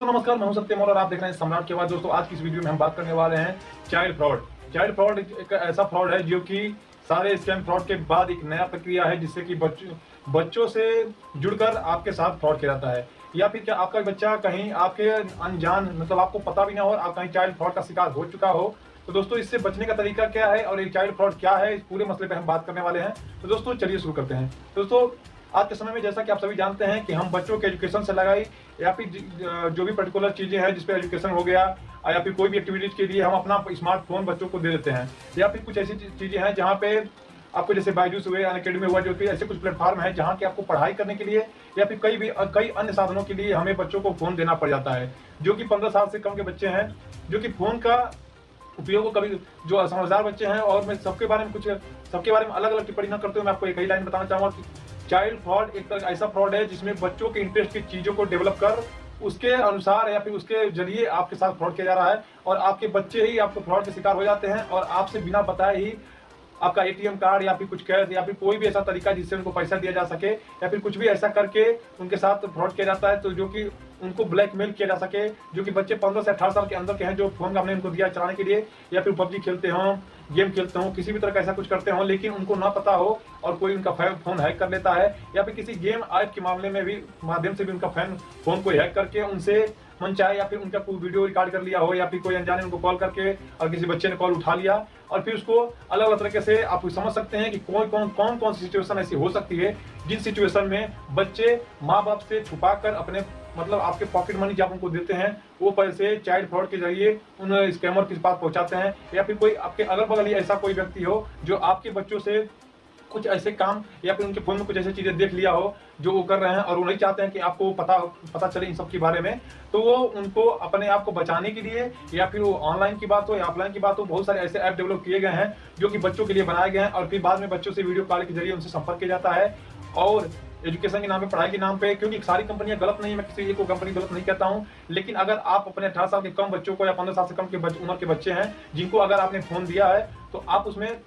तो नमस्कार, मैं हूं सत्यम और आप देख रहे हैं सम्राट के बाद। दोस्तों, आज की इस वीडियो में हम बात करने वाले हैं चाइल्ड फ्रॉड। चाइल्ड फ्रॉड एक ऐसा फ्रॉड है जो कि सारे स्कैम फ्रॉड के बाद एक नया प्रक्रिया है जिससे कि बच्चों से जुड़कर आपके साथ फ्रॉड किया जाता है। या फिर क्या आपका बच्चा कहीं आपके अनजान मतलब आपको पता भी ना हो और आप कहीं चाइल्ड फ्रॉड का शिकार हो चुका हो। तो दोस्तों, इससे बचने का तरीका क्या है और एक चाइल्ड फ्रॉड क्या है, इस पूरे मसले पे हम बात करने वाले हैं। तो दोस्तों, चलिए शुरू करते हैं। दोस्तों, आज के समय में जैसा कि आप सभी जानते हैं कि हम बच्चों के एजुकेशन से लगाई या फिर जो भी पर्टिकुलर चीजें हैं जिसपे एजुकेशन हो गया या फिर कोई भी एक्टिविटीज के लिए हम अपना स्मार्टफोन बच्चों को दे देते हैं। या फिर कुछ ऐसी चीजें हैं जहाँ पे आपको जैसे बायजूस हुए, अनअकैडमी हुआ, जो कि ऐसे कुछ प्लेटफॉर्म है जहाँ की आपको पढ़ाई करने के लिए या फिर कई अन्य साधनों के लिए हमें बच्चों को फोन देना पड़ जाता है। जो कि 15 साल से कम के बच्चे हैं जो कि फोन का उपयोग कभी जो समझदार बच्चे हैं। और मैं सबके बारे में अलग अलग टिप्पणी न करते हुए मैं आपको एक ही लाइन बताना चाहूंगा कि चाइल्ड फ्रॉड एक तरह ऐसा फ्रॉड है जिसमें बच्चों के इंटरेस्ट की चीजों को डेवलप कर उसके अनुसार या फिर उसके जरिए आपके साथ फ्रॉड किया जा रहा है और आपके बच्चे ही आपको फ्रॉड के शिकार हो जाते हैं और आपसे बिना बताए ही आपका एटीएम कार्ड या फिर कुछ कैश या फिर कोई भी ऐसा तरीका जिससे उनको पैसा दिया जा सके या फिर कुछ भी ऐसा करके उनके साथ फ्रॉड किया जाता है, तो जो कि उनको ब्लैकमेल किया जा सके। जो कि बच्चे 15 से 18 साल के अंदर के हैं जो फोन हमने उनको दिया चलाने के लिए या फिर पबजी खेलते हों, गेम खेलते हों, किसी भी तरह का ऐसा कुछ करते हों, लेकिन उनको ना पता हो और कोई उनका फोन हैक कर लेता है या फिर किसी गेम ऐप के मामले में भी माध्यम से भी उनका फोन को हैक करके उनसे मन चाहे या फिर उनका कोई वीडियो रिकॉर्ड कर लिया हो या फिर कोई अनजाने उनको कॉल करके और किसी बच्चे ने कॉल उठा लिया और फिर उसको अलग अलग तरीके से आप समझ सकते हैं कि कौन सी सिचुएशन ऐसी हो सकती है जिन सिचुएशन में बच्चे माँ बाप से छुपा कर अपने मतलब आपके पॉकेट मनी जब उनको देते हैं वो पैसे चाइल्ड फ्रॉड के जरिए उन स्कैमर के पास पहुंचाते हैं। या फिर कोई आपके अगल बगल ही ऐसा कोई व्यक्ति हो जो आपके बच्चों से कुछ ऐसे काम या फिर उनके फोन में कुछ ऐसी चीजें देख लिया हो जो वो कर रहे हैं और वो नहीं चाहते हैं कि आपको पता चले इन सब के बारे में। तो वो उनको अपने आप को बचाने के लिए या फिर वो ऑनलाइन की बात हो या ऑफलाइन की बात हो, बहुत सारे ऐसे ऐप डेवलप किए गए हैं जो कि बच्चों के लिए बनाए गए हैं और फिर बाद में बच्चों से वीडियो कॉल के जरिए उनसे संपर्क किया जाता है। और एजुकेशन के नाम पे, पढ़ाई के नाम पे, क्योंकि सारी कंपनियां गलत नहीं है, मैं किसी एक को कंपनी गलत नहीं कहता हूं, लेकिन अगर आप अपने 18 साल के कम बच्चों को या 15 साल से कम के उम्र के बच्चे हैं जिनको अगर आपने फोन दिया है तो आप उसमें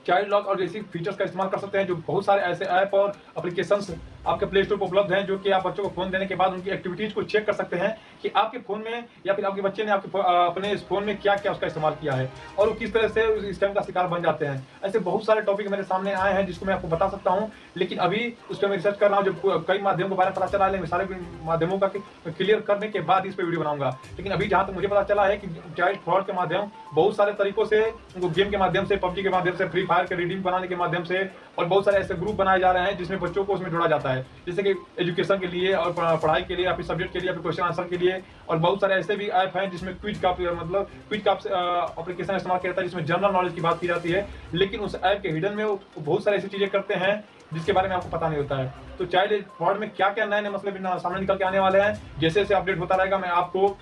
चाइल्ड लॉक और जैसी फीचर्स का इस्तेमाल कर सकते हैं। जो बहुत सारे ऐसे ऐप और एप्लीकेशंस आपके प्ले स्टोर पर उपलब्ध हैं जो कि आप बच्चों को फोन देने के बाद उनकी एक्टिविटीज को चेक कर सकते हैं कि आपके फोन में या फिर आपके बच्चे ने अपने इस फोन में क्या क्या उसका इस्तेमाल किया है और वो किस तरह से उस स्कैम का शिकार बन जाते हैं। ऐसे बहुत सारे टॉपिक मेरे सामने आए हैं जिसको मैं आपको बता सकता हूँ, लेकिन अभी उस पर मैं रिसर्च कर रहा हूँ। जो कई माध्यमों के बारे में पता चला है, सारे माध्यमों का क्लियर करने के बाद इस पर वीडियो बनाऊंगा। लेकिन अभी जहाँ तक मुझे पता चला है कि चाइल्ड फ्रॉड के माध्यम बहुत सारे तरीकों से उनको गेम के माध्यम से, पबजी के माध्यम से, फ्री फायर के रिडीम बनाने के माध्यम से और बहुत सारे ऐसे ग्रुप बनाए जा रहे हैं जिसमें बच्चों को उसमें जोड़ा जाता है, जैसे कि एजुकेशन के लिए और पढ़ाई के लिए या फिर सब्जेक्ट के लिए या फिर क्वेश्चन आंसर के लिए। और बहुत सारे ऐसे भी ऐप हैं जिसमें क्विज का एप्लीकेशन इस्तेमाल किया जाता है जिसमें जनरल नॉलेज की बात की जाती है, लेकिन उस ऐप के हिडन में वो बहुत सारी ऐसी चीजें करते हैं जिसके बारे में आपको पता नहीं होता है। तो चाइल्ड फ्रॉड में क्या क्या नए नए मसले सामने निकल के आने वाले हैं, जैसे जैसे अपडेट होता रहेगा मैं आपको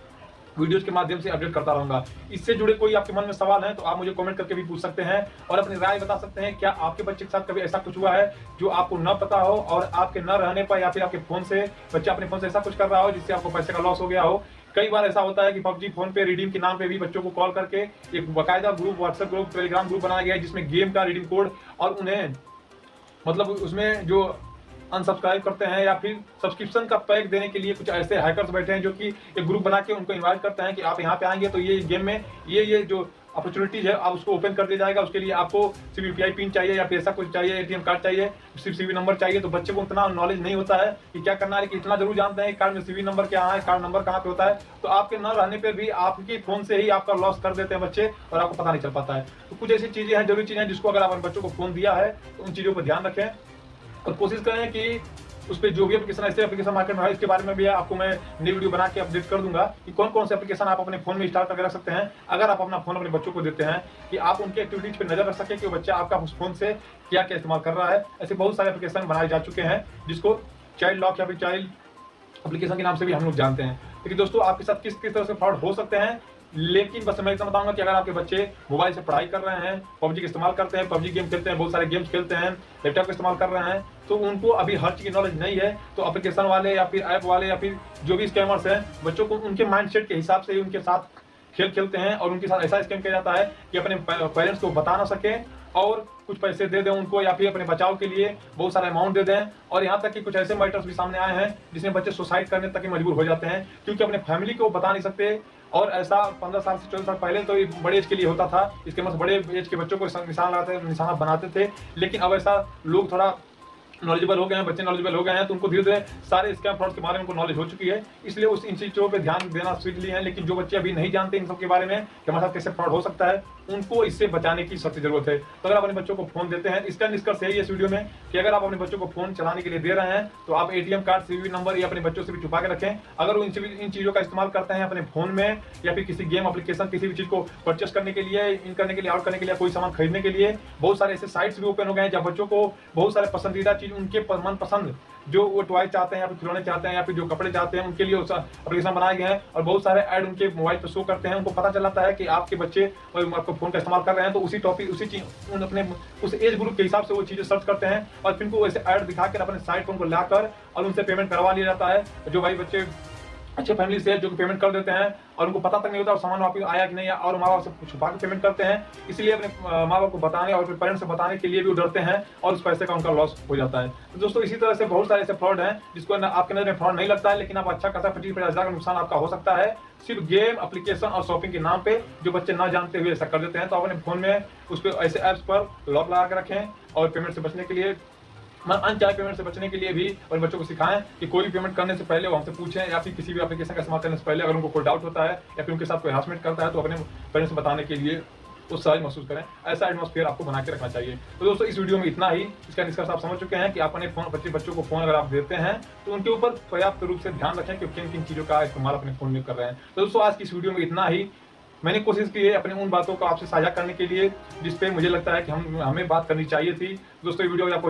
वीडियोस के माध्यम से अपडेट करता रहूंगा। इससे जुड़े कोई आपके मन में सवाल है तो आप मुझे कमेंट करके भी पूछ सकते हैं और अपनी राय बता सकते हैं। क्या आपके बच्चे के साथ कभी ऐसा कुछ हुआ है जो आपको न पता हो और आपके न रहने पर या फिर आपके फोन से बच्चा अपने फोन से ऐसा कुछ कर रहा हो जिससे आपको पैसे का लॉस हो गया हो। कई बार ऐसा होता है कि पबजी फोन पे रिडीम के नाम पे भी बच्चों को कॉल करके एक बाकायदा group, WhatsApp group, Telegram group बनाया गया है जिसमें गेम का रिडीम कोड और उन्हें मतलब उसमें जो अनसब्सक्राइब करते हैं या फिर सब्सक्रिप्शन का पैक देने के लिए कुछ ऐसे हैकर्स बैठे हैं जो कि एक ग्रुप बना के उनको इनवाइट करते हैं कि आप यहाँ पे आएंगे तो ये गेम में ये जो अपॉर्चुनिटीज है आप उसको ओपन कर दिया जाएगा। उसके लिए आपको सिर्फ यूपीआई पिन चाहिए या फिर ऐसा कुछ चाहिए, एटीएम कार्ड चाहिए, सिर्फ सीवी नंबर चाहिए। तो बच्चे को उतना नॉलेज नहीं होता है कि क्या करना है, कि इतना जरूर जानते हैं कार्ड में सीवी नंबर क्या है, कार्ड नंबर कहाँ पे होता है। तो आपके न रहने पर भी आपके फोन से ही आपका लॉस कर देते हैं बच्चे और आपको पता नहीं चल पाता है। तो कुछ ऐसी चीजें हैं, जरूरी चीजें हैं जिसको अगर आप अपने बच्चों को फोन दिया है तो उन चीजों पर ध्यान रखें और कोशिश करें कि उस पर जो भी एप्लीकेशन, ऐसे एप्लीकेशन मार्केट में है इसके बारे में भी आपको मैं नई वीडियो बना के अपडेट कर दूंगा कि कौन कौन से एप्लीकेशन आप अपने फोन में इंस्टॉल करके रख सकते हैं। अगर आप अपना फोन अपने बच्चों को देते हैं कि आप उनके एक्टिविटीज पे नजर रख सके कि वो बच्चा आपका उस फोन से क्या क्या इस्तेमाल कर रहा है। ऐसे बहुत सारे एप्लीकेशन बनाए जा चुके हैं जिसको चाइल्ड लॉक या फिर चाइल्ड एप्लीकेशन के नाम से भी हम लोग जानते हैं। लेकिन दोस्तों, आपके साथ किस किस तरह से फ्रॉड हो सकते हैं, लेकिन बस मैं इतना बताऊंगा कि अगर आपके बच्चे मोबाइल से पढ़ाई कर रहे हैं, पबजी का इस्तेमाल करते हैं, पबजी गेम खेलते हैं, बहुत सारे गेम्स खेलते हैं, लैपटॉप का इस्तेमाल कर रहे हैं, तो उनको अभी हर चीज की नॉलेज नहीं है। तो एप्लीकेशन वाले या फिर ऐप वाले या फिर जो भी स्कैमर्स हैं बच्चों को उनके माइंडसेट के हिसाब से ही उनके साथ खेल खेलते हैं और उनके साथ ऐसा स्कैम किया जाता है कि अपने पेरेंट्स को बता ना सके और कुछ पैसे दे दें उनको, या फिर अपने बचाव के लिए बहुत सारा अमाउंट दे दें। और यहाँ तक कि कुछ ऐसे मैटर्स भी सामने आए हैं जिसमें बच्चे सुसाइड करने तक ही मजबूर हो जाते हैं, क्योंकि अपने फैमिली को बता नहीं सकते। और ऐसा 15 साल से 14 साल पहले तो ये बड़े एज के लिए होता था, इसके मतलब बड़े एज के बच्चों को निशाना बनाते थे। लेकिन अब ऐसा लोग थोड़ा नॉलेजेबल हो गए हैं, बच्चे नॉलेजेबल हो गए हैं, तो उनको धीरे धीरे सारे स्कैम फ्रॉड के बारे में उनको नॉलेज हो चुकी है, इसलिए उस इन चीज़ों पे ध्यान देना सीख लिए हैं। लेकिन जो बच्चे अभी नहीं जानते इन सब के बारे में कि हमारे साथ कैसे फ्रॉड हो सकता है, उनको इससे बचाने की सख्त जरूरत है। तो अगर आप अपने बच्चों को फोन देते हैं, इसका निष्कर्ष यही है इस वीडियो में कि अगर आप अपने बच्चों को फोन चलाने के लिए दे रहे हैं तो आप एटीएम कार्ड, सीवीवी नंबर या अपने बच्चों से भी छुपा के रखें। अगर वो इन चीज़ों का इस्तेमाल करते हैं अपने फोन में, या फिर किसी गेम एप्लीकेशन, किसी भी चीज़ को परचेस करने के लिए, इन करने के लिए, आउट करने के लिए, कोई सामान खरीदने के लिए, बहुत सारे ऐसे साइट्स भी ओपन हो गए हैं जहाँ बच्चों को बहुत सारे पसंदीदा चीज, उनके मनपसंद जो वो टॉय चाहते हैं या फिर खिलौने चाहते हैं या फिर जो कपड़े चाहते हैं, उनके लिए एप्लीकेशन बनाए गए हैं और बहुत सारे ऐड उनके मोबाइल पर शो करते हैं। उनको पता चल जाता है कि आपके बच्चे आपको फोन का इस्तेमाल कर रहे हैं, तो उसी टॉपिक, उसी चीज, अपने उस एज ग्रुप के हिसाब से वो चीजें सर्च करते हैं और फिर उनको ऐसे ऐड दिखाकर अपने साइट पर उनको लाकर और उनसे पेमेंट करवा लिया जाता है। जो भाई बच्चे अच्छे फैमिली से जो पेमेंट कर देते हैं और उनको पता तक नहीं होता और सामान वापस आया कि नहीं, और माँ बाप से छुपा के पेमेंट करते हैं, इसलिए अपने माँ बाप को बताने और अपने पेरेंट्स से बताने के लिए भी डरते हैं और उस पैसे का उनका लॉस हो जाता है। तो दोस्तों इसी तरह से बहुत सारे ऐसे फ्रॉड हैं जिसको आपके नजर में फ्रॉड नहीं लगता है, लेकिन आप अच्छा खासा 25-50 का नुकसान आपका हो सकता है सिर्फ गेम, एप्लीकेशन और शॉपिंग के नाम पे, जो बच्चे ना जानते हुए ऐसा कर देते हैं। तो अपने फोन में उस पर ऐसे ऐप्स पर लॉक लगा के रखें और पेमेंट से बचने के लिए, अनचाहे पेमेंट से बचने के लिए भी और बच्चों को सिखाएं कि कोई भी पेमेंट करने से पहले वो हमसे पूछें, या फिर किसी भी एप्लीकेशन का इस्तेमाल करने से पहले अगर उनको कोई डाउट होता है या फिर उनके साथ कोई हरासमेंट करता है तो अपने पेरेंट्स से बताने के लिए उत्साह महसूस करें। ऐसा एटमॉस्फेयर आपको बना के रखना चाहिए। तो दोस्तों इस वीडियो में इतना ही। इसका निष्कर्ष आप समझ चुके हैं कि आप अपने बच्चों को फोन अगर आप देते हैं तो उनके ऊपर पर्याप्त रूप से ध्यान रखें कि किन किन चीज़ों का इस्तेमाल अपने फोन में कर रहे हैं। तो दोस्तों आज की इस वीडियो में इतना ही। मैंने कोशिश की है अपने उन बातों को आपसे साझा करने के लिए जिस पे मुझे लगता है कि हमें बात करनी चाहिए थी। दोस्तों ये वीडियो आपको